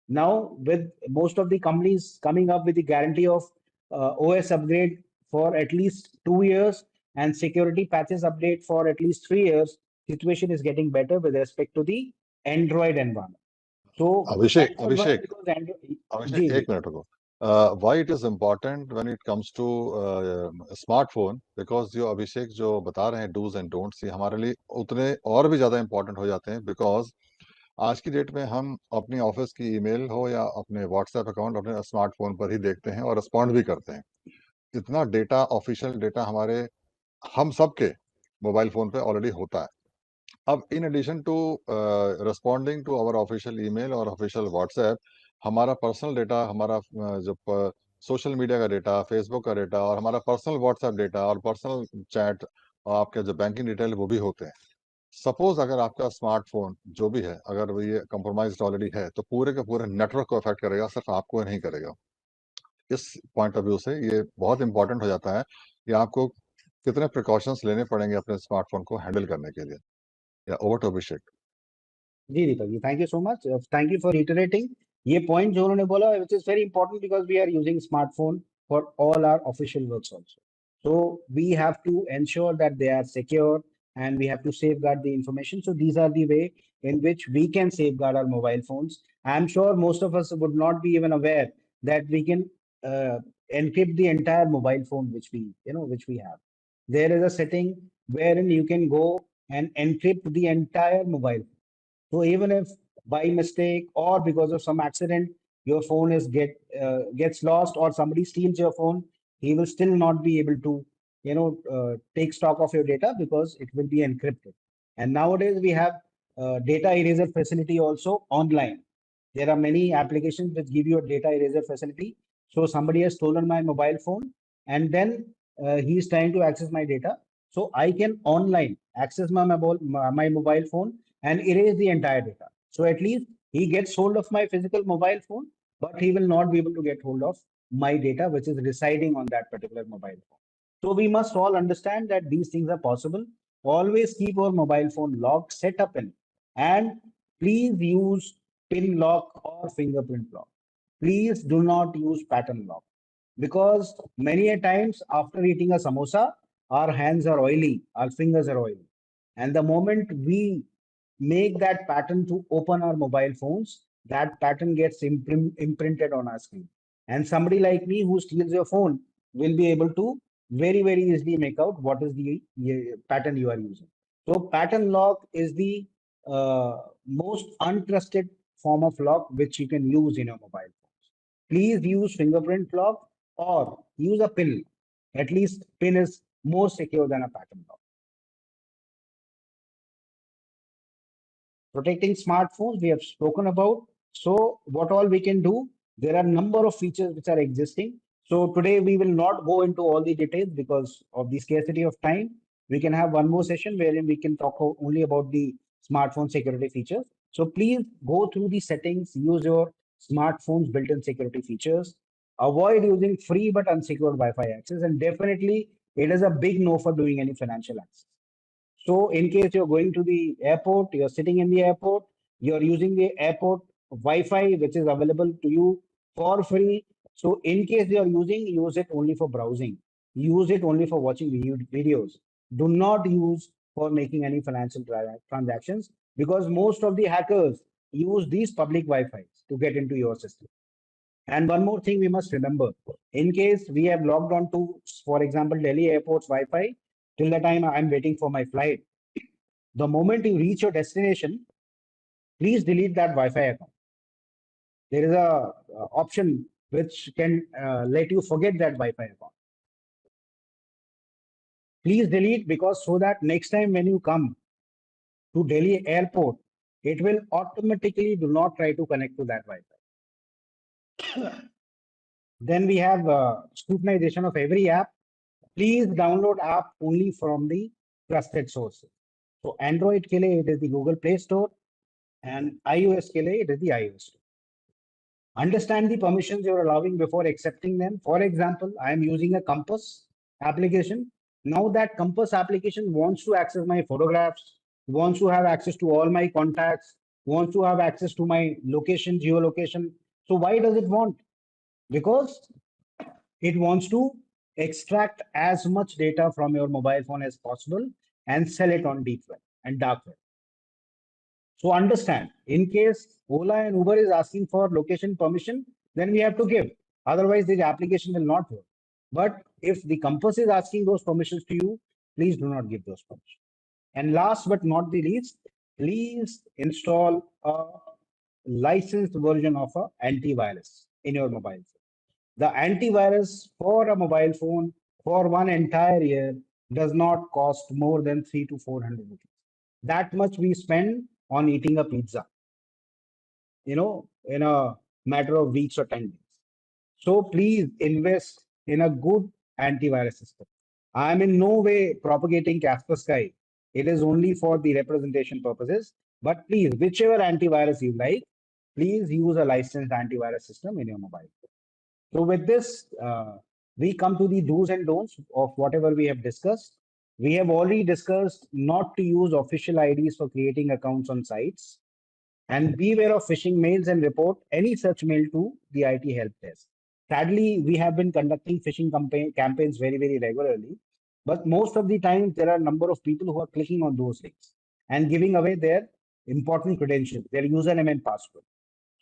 Now, with most of the companies coming up with the guarantee of OS upgrade for at least 2 years and security patches update for at least 3 years, situation is getting better with respect to the Android environment. So Abhishek, that was why Abhishek, because Android, Abhishek, जी जी एक minute रुको. Why it is important when it comes to smartphone? Because जो अभिषेक जो बता रहे हैं do's and don'ts, ये हमारे लिए उतने और भी ज्यादा important हो जाते हैं. Because आज की डेट में हम अपनी ऑफिस की ईमेल हो या अपने व्हाट्सएप अकाउंट अपने स्मार्टफोन पर ही देखते हैं और रिस्पॉन्ड भी करते हैं. इतना डेटा, ऑफिशियल डेटा हमारे हम सबके मोबाइल फोन पे ऑलरेडी होता है. अब in addition to responding to our official email और ऑफिशियल व्हाट्सएप, हमारा पर्सनल डेटा, हमारा जो सोशल मीडिया का डेटा, फेसबुक का डेटा और हमारा पर्सनल व्हाट्सएप डेटा और पर्सनल चैट और आपके जो बैंकिंग डिटेल वो भी होते हैं. सपोज अगर आपका स्मार्टफोन जो भी है, अगर वो ये कंप्रोमाइज्ड ऑलरेडी है, तो पूरे के पूरे नेटवर्क को अफेक्ट करेगा, सिर्फ आपको नहीं करेगा. इस पॉइंट ऑफ व्यू से ये बहुत इंपॉर्टेंट हो जाता है कि आपको कितने प्रिकॉशंस लेने पड़ेंगे अपने स्मार्टफोन को हैंडल करने के लिए. या over to Abhishek. Ji Deepak ji, thank you so much. Thank you for reiterating ये पॉइंट जो उन्होंने बोला, which is very important because we are using smartphone for all our official works also. So we have to ensure that they are secure and we have to safeguard the information. So these are the way in which we can safeguard our mobile phones. I'm sure most of us would not be even aware that we can uh, encrypt the entire mobile phone which we have. There is a setting wherein you can go and encrypt the entire mobile. So even if by mistake or because of some accident your phone is gets lost or somebody steals your phone, he will still not be able to take stock of your data because it will be encrypted. And nowadays we have data eraser facility also online. There are many applications which give you a data eraser facility. So somebody has stolen my mobile phone and then he is trying to access my data. So I can online access my mobile phone and erase the entire data. So at least he gets hold of my physical mobile phone, but he will not be able to get hold of my data, which is residing on that particular mobile phone. So we must all understand that these things are possible. Always keep your mobile phone locked, set up in, and please use pin lock or fingerprint lock. Please do not use pattern lock because many a times after eating a samosa, our hands are oily, our fingers are oily. And the moment we make that pattern to open our mobile phones, that pattern gets imprinted on our screen. And somebody like me who steals your phone will be able to very easily make out what is the pattern you are using. So pattern lock is the most untrusted form of lock which you can use in your mobile phones. Please use fingerprint lock or use a pin. At least pin is more secure than a pattern lock. Protecting smartphones, we have spoken about. So what all we can do, there are a number of features which are existing. So today we will not go into all the details because of the scarcity of time. We can have one more session wherein we can talk only about the smartphone security features. So please go through the settings, use your smartphone's built-in security features, avoid using free but unsecured Wi-Fi access, and definitely it is a big no for doing any financial access. So in case you're going to the airport, you're sitting in the airport, you're using the airport Wi-Fi, which is available to you for free. So in case you're using, use it only for browsing. Use it only for watching videos. Do not use for making any financial transactions because most of the hackers use these public Wi-Fis to get into your system. And one more thing we must remember, in case we have logged on to, for example, Delhi airport's Wi-Fi, till the time I'm waiting for my flight, the moment you reach your destination, please delete that Wi-Fi account. There is a option which can let you forget that Wi-Fi account. Please delete because so that next time when you come to Delhi airport, it will automatically do not try to connect to that Wi-Fi. Then we have scrutinization of every app. Please download app only from the trusted sources. So Android के लिए it is the Google Play Store and iOS के लिए it is the iOS Store. Understand the permissions you're allowing before accepting them. For example, I am using a Compass application. Now that Compass application wants to access my photographs, wants to have access to all my contacts, wants to have access to my location, geolocation. So why does it want? Because it wants to extract as much data from your mobile phone as possible and sell it on deep web and dark web. So understand, in case Ola and Uber is asking for location permission, then we have to give. Otherwise, this application will not work. But if the Compass is asking those permissions to you, please do not give those permissions. And last but not the least, please install a licensed version of a antivirus in your mobile phone. The antivirus for a mobile phone for one entire year does not cost more than 300 to 400 rupees. That much we spend on eating a pizza, in a matter of weeks or 10 days. So please invest in a good antivirus system. I am in no way propagating Kaspersky. It is only for the representation purposes. But please, whichever antivirus you like, please use a licensed antivirus system in your mobile phone. So with this, we come to the do's and don'ts of whatever we have discussed. We have already discussed not to use official IDs for creating accounts on sites and beware of phishing mails and report any such mail to the IT help desk. Sadly, we have been conducting phishing campaigns very regularly, but most of the time there are a number of people who are clicking on those links and giving away their important credentials, their username and password.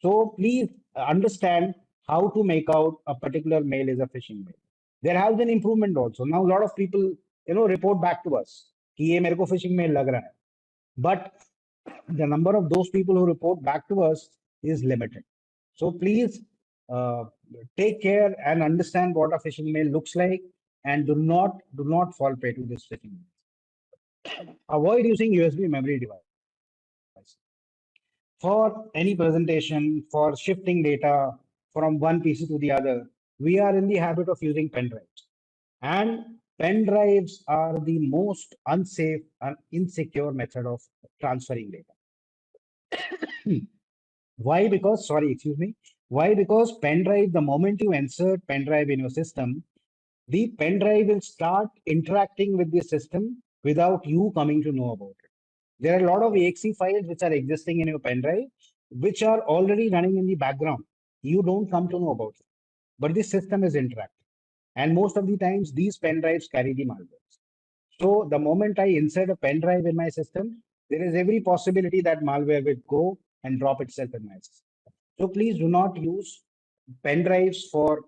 So please understand how to make out a particular mail is a phishing mail. There has been improvement also. Now a lot of people, report back to us कि ये मेरे को phishing mail लग रहा है. But the number of those people who report back to us is limited. So please uh, take care and understand what a phishing mail looks like, and do not fall prey to this phishing mail. Avoid using USB memory device for any presentation, for shifting data from one PC to the other. We are in the habit of using pen drives, and pen drives are the most unsafe and insecure method of transferring data. Why? Because, sorry, excuse me. Why? Because pen drive, the moment you insert pen drive in your system, the pen drive will start interacting with the system without you coming to know about it. There are a lot of exe files which are existing in your pen drive, which are already running in the background. You don't come to know about it, but the system is interacting. And most of the times, these pen drives carry the malware. So the moment I insert a pen drive in my system, there is every possibility that malware will go and drop itself in my system. So please do not use pen drives for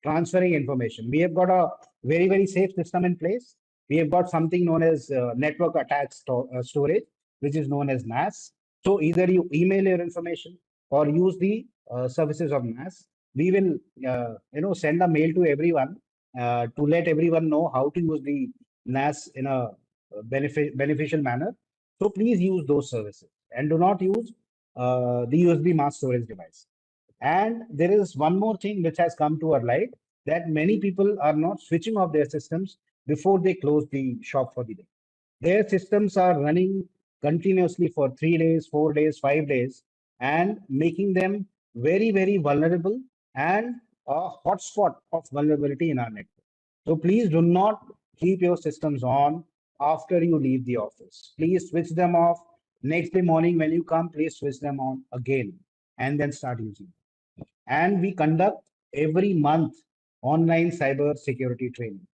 transferring information. We have got a very safe system in place. We have got something known as network attached storage, which is known as NAS. So either you email your information or use the services of NAS. We will send a mail to everyone to let everyone know how to use the NAS in a beneficial manner. So please use those services and do not use the USB mass storage device. And there is one more thing which has come to our light, that many people are not switching off their systems before they close the shop for the day. Their systems are running continuously for 3 days, 4 days, 5 days, and making them very vulnerable and a hotspot of vulnerability in our network. So please do not keep your systems on after you leave the office. Please switch them off. Next day morning when you come, please switch them on again and then start using them. And we conduct every month online cyber security training.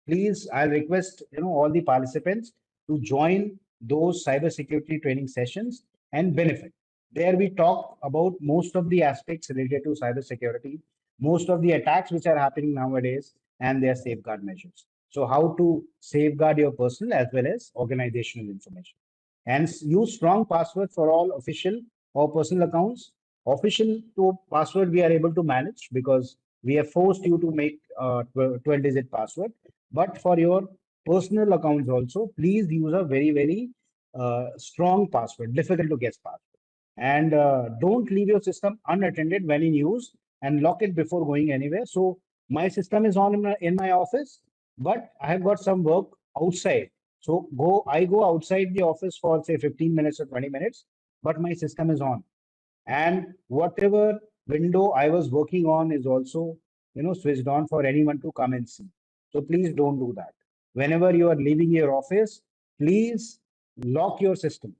Please, I'll request all the participants to join those cyber security training sessions and benefit. There we talk about most of the aspects related to cyber security, most of the attacks which are happening nowadays, and their safeguard measures. So how to safeguard your personal as well as organizational information. And use strong passwords for all official or personal accounts. Official to password we are able to manage because we have forced you to make a 12-digit password. But for your personal accounts also, please use a very strong password, difficult to guess password. And don't leave your system unattended when in use, and lock it before going anywhere. So my system is on in my office, but I have got some work outside. So I go outside the office for say 15 minutes or 20 minutes, but my system is on. And whatever window I was working on is also switched on for anyone to come and see. So please don't do that. Whenever you are leaving your office, please lock your system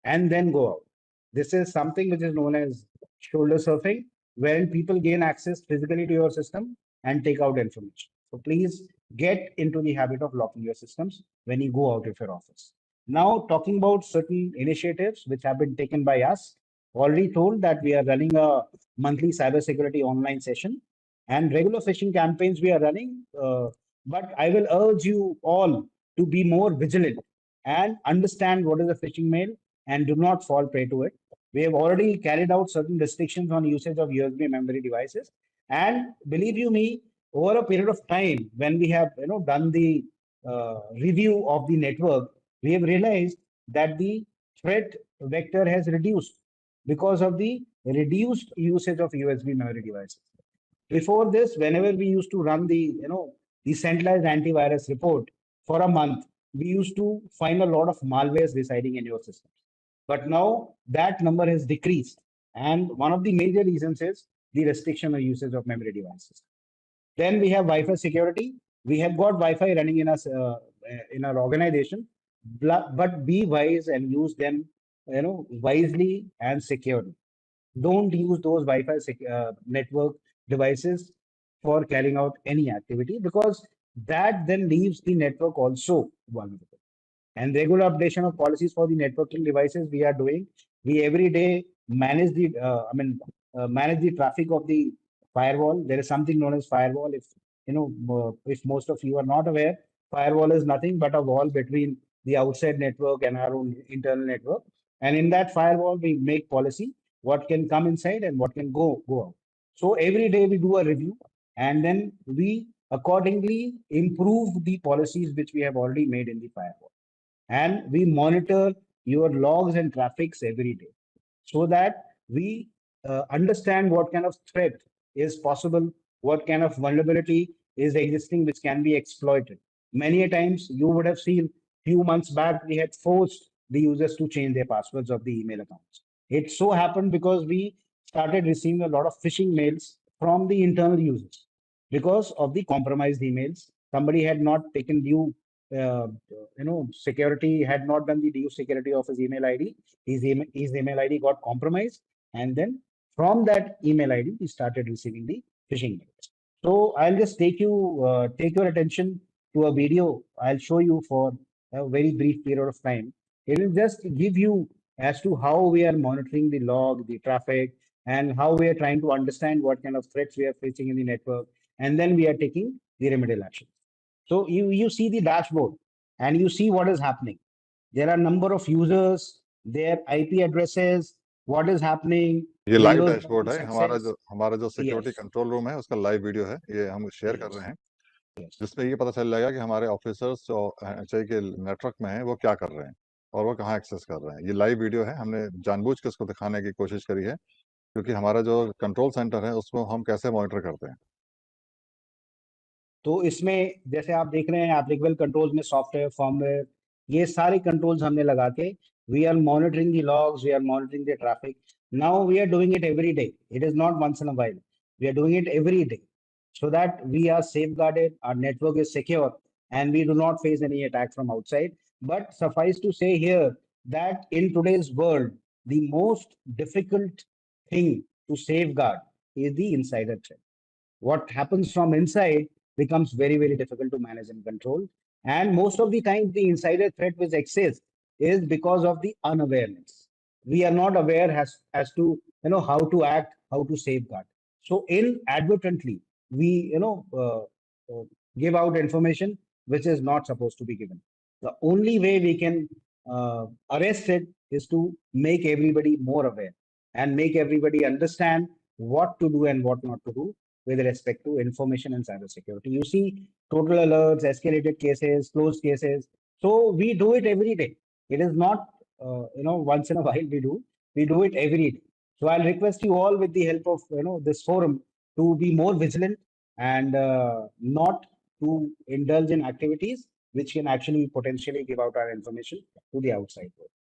and then go out. This is something which is known as shoulder surfing, wherein people gain access physically to your system and take out information. So please get into the habit of locking your systems when you go out of your office. Now, talking about certain initiatives which have been taken by us, already told that we are running a monthly cybersecurity online session and regular phishing campaigns we are running. But I will urge you all to be more vigilant and understand what is a phishing mail and do not fall prey to it. We have already carried out certain restrictions on usage of USB memory devices. And believe you me, over a period of time, when we have done the review of the network, we have realized that the threat vector has reduced because of the reduced usage of USB memory devices. Before this, whenever we used to run the centralized antivirus report for a month, we used to find a lot of malwares residing in your systems. But now that number has decreased. And one of the major reasons is the restriction of usage of memory devices. Then we have Wi-Fi security. We have got Wi-Fi running in our organization, but be wise and use them, wisely and securely. Don't use those Wi-Fi network devices for carrying out any activity because that then leaves the network also vulnerable. And regular updation of policies for the networking devices we are doing. We every day manage manage the traffic of the firewall. There is something known as firewall. If most of you are not aware, firewall is nothing but a wall between the outside network and our own internal network. And in that firewall, we make policy what can come inside and what can go out. So every day we do a review and then we accordingly improve the policies which we have already made in the firewall. And we monitor your logs and traffics every day so that we understand what kind of threat is possible, what kind of vulnerability is existing which can be exploited. Many a times you would have seen few months back we had forced the users to change their passwords of the email accounts. It so happened because we started receiving a lot of phishing mails from the internal users because of the compromised emails. Somebody had not taken due security, had not done the due security of his email ID. His email ID got compromised, and then from that email ID, he started receiving the phishing mails. So I'll just take your attention to a video. I'll show you for a very brief period of time. It will just give you as to how we are monitoring the log, the traffic, and how we are trying to understand what kind of threats we are facing in the network, and then we are taking the remedial actions. So you see the dashboard and you see what is happening. There are number of users, their IP addresses, what is happening, ये live Windows dashboard balance है access. हमारा जो security Yes, control room है उसका live video है, ये हम share कर yes, रहे हैं, yes. जिसमें ये पता चल जाएगा कि हमारे ऑफिसर्स जो एचआई के नेटवर्क में हैं वो क्या कर रहे हैं और वो कहाँ एक्सेस कर रहे हैं। ये लाइव वीडियो है, हमने जानबूझ के इसको दिखाने की कोशिश करी है क्योंकि हमारा जो कंट्रोल सेंटर है उसको हम कैसे मॉनिटर करते हैं। तो इसमें जैसे आप देख रहे हैं एप्लीकेबल कंट्रोल्स में सॉफ्टवेयर, फर्मवेयर, ये सारे कंट्रोल्स हमने लगा के we are monitoring the logs, we are monitoring the traffic. Now we are doing it every day. It is not once in a while. We are doing it every day so that we are safeguarded, our network is secure, and we do not face any attack from outside. But suffice to say here that in today's world, the most difficult thing to safeguard is the insider threat. What happens from inside becomes very, very difficult to manage and control. And most of the time, the insider threat which exists is because of the unawareness. We are not aware as to how to act, how to safeguard. So inadvertently, we uh, give out information which is not supposed to be given. The only way we can arrest it is to make everybody more aware and make everybody understand what to do and what not to do with respect to information and cybersecurity. You see total alerts, escalated cases, closed cases. So we do it every day. It is not, once in a while we do. We do it every day. So I'll request you all with the help of, this forum to be more vigilant and not to indulge in activities which can actually potentially give out our information to the outside world.